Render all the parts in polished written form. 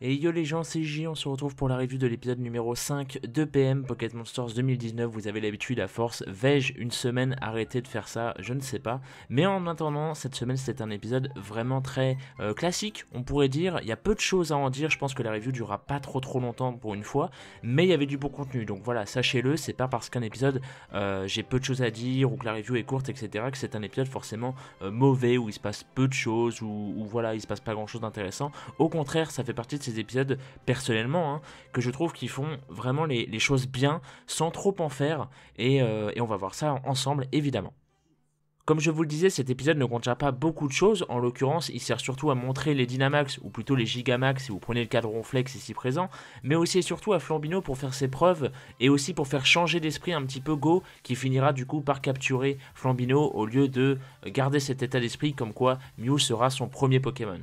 Et yo les gens, c'est J, on se retrouve pour la review de l'épisode numéro 5 de PM Pocket Monsters 2019. Vous avez l'habitude à force, vais-je une semaine arrêter de faire ça? Je ne sais pas. Mais en attendant, cette semaine c'était un épisode vraiment très classique, on pourrait dire. Il y a peu de choses à en dire, je pense que la review durera pas trop longtemps pour une fois. Mais il y avait du bon contenu, donc voilà, sachez-le, c'est pas parce qu'un épisode j'ai peu de choses à dire ou que la review est courte, etc. que c'est un épisode forcément mauvais, où il se passe peu de choses, ou voilà, il se passe pas grand chose d'intéressant. Au contraire, ça fait partie de ces épisodes, personnellement, hein, que je trouve qu'ils font vraiment les choses bien, sans trop en faire, et on va voir ça ensemble, évidemment. Comme je vous le disais, cet épisode ne contient pas beaucoup de choses, en l'occurrence il sert surtout à montrer les Dynamax, ou plutôt les Gigamax si vous prenez le cadre Ronflex ici présent, mais aussi et surtout à Flambino pour faire ses preuves, et aussi pour faire changer d'esprit un petit peu Go, qui finira du coup par capturer Flambino au lieu de garder cet état d'esprit comme quoi Mew sera son premier Pokémon.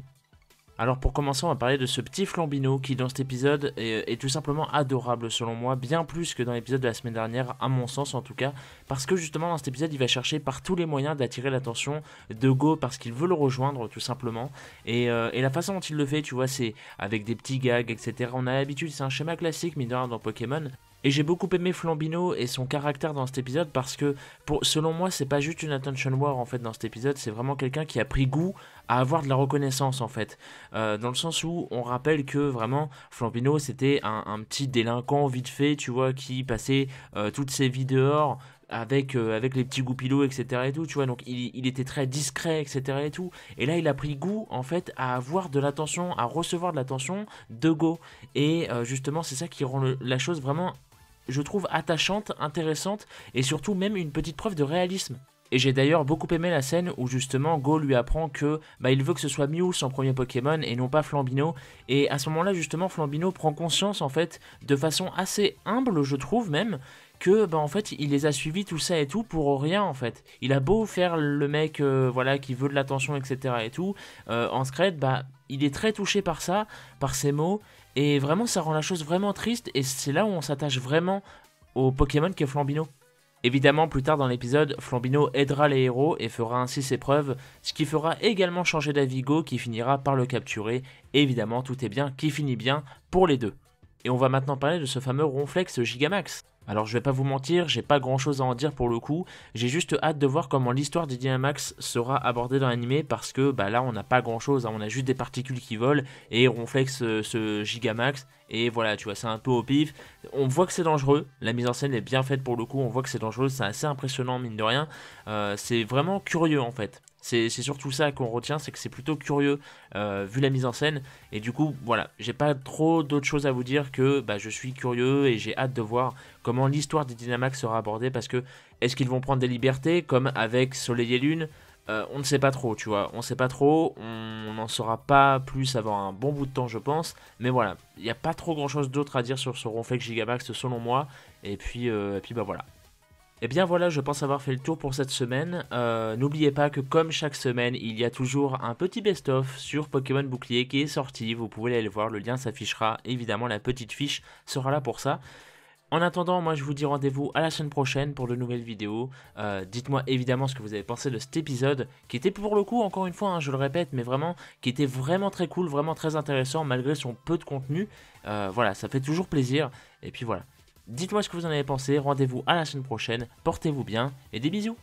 Alors pour commencer, on va parler de ce petit Flambino qui dans cet épisode est tout simplement adorable selon moi, bien plus que dans l'épisode de la semaine dernière, à mon sens en tout cas, parce que justement dans cet épisode il va chercher par tous les moyens d'attirer l'attention de Go parce qu'il veut le rejoindre tout simplement, et la façon dont il le fait, tu vois, c'est avec des petits gags, etc. On a l'habitude, c'est un schéma classique mine de rien dans Pokémon. Et j'ai beaucoup aimé Flambino et son caractère dans cet épisode parce que, selon moi, c'est pas juste une attention war en fait dans cet épisode, c'est vraiment quelqu'un qui a pris goût à avoir de la reconnaissance en fait. Dans le sens où on rappelle que vraiment Flambino c'était un petit délinquant vite fait, tu vois, qui passait toutes ses vies dehors avec les petits goupilous, etc. et tout, tu vois, donc il était très discret, etc. et tout. Et là il a pris goût en fait à avoir de l'attention, à recevoir de l'attention de Go. Et justement c'est ça qui rend la chose vraiment, je trouve, attachante, intéressante, et surtout même une petite preuve de réalisme. Et j'ai d'ailleurs beaucoup aimé la scène où justement Go lui apprend que il veut que ce soit Mew son premier Pokémon et non pas Flambino. Et à ce moment-là justement Flambino prend conscience en fait de façon assez humble, je trouve même, que en fait il les a suivis tout ça et tout pour rien en fait. Il a beau faire le mec voilà, qui veut de l'attention, etc. et tout, en secret, il est très touché par ça, par ces mots, et vraiment ça rend la chose vraiment triste, et c'est là où on s'attache vraiment au Pokémon qu'est Flambino. Évidemment, plus tard dans l'épisode, Flambino aidera les héros et fera ainsi ses preuves, ce qui fera également changer d'avis Go qui finira par le capturer. Évidemment, tout est bien qui finit bien pour les deux. Et on va maintenant parler de ce fameux Ronflex Gigamax. Alors je vais pas vous mentir, j'ai pas grand chose à en dire pour le coup, j'ai juste hâte de voir comment l'histoire des Dynamax sera abordée dans l'animé, parce que là on n'a pas grand chose, hein. On a juste des particules qui volent et Ronflex ce Gigamax, et voilà, tu vois, c'est un peu au pif. On voit que c'est dangereux, la mise en scène est bien faite pour le coup, on voit que c'est dangereux, c'est assez impressionnant mine de rien, c'est vraiment curieux en fait. C'est surtout ça qu'on retient, c'est que c'est plutôt curieux vu la mise en scène. Et du coup, voilà, j'ai pas trop d'autres choses à vous dire que je suis curieux et j'ai hâte de voir comment l'histoire des Dynamax sera abordée. Parce que, est-ce qu'ils vont prendre des libertés comme avec Soleil et Lune? On ne sait pas trop, tu vois, on sait pas trop, on n'en saura pas plus avant un bon bout de temps je pense, mais voilà, il n'y a pas trop grand chose d'autre à dire sur ce Ronflex Gigamax selon moi, et puis voilà. Et bien voilà, je pense avoir fait le tour pour cette semaine. N'oubliez pas que comme chaque semaine, il y a toujours un petit best-of sur Pokémon Bouclier qui est sorti. Vous pouvez aller le voir, le lien s'affichera. Évidemment, la petite fiche sera là pour ça. En attendant, moi je vous dis rendez-vous à la semaine prochaine pour de nouvelles vidéos. Dites-moi évidemment ce que vous avez pensé de cet épisode, qui était pour le coup, encore une fois, hein, je le répète, mais vraiment, qui était vraiment très cool, vraiment très intéressant, malgré son peu de contenu. Voilà, ça fait toujours plaisir. Et puis voilà. Dites-moi ce que vous en avez pensé, rendez-vous à la semaine prochaine, portez-vous bien et des bisous.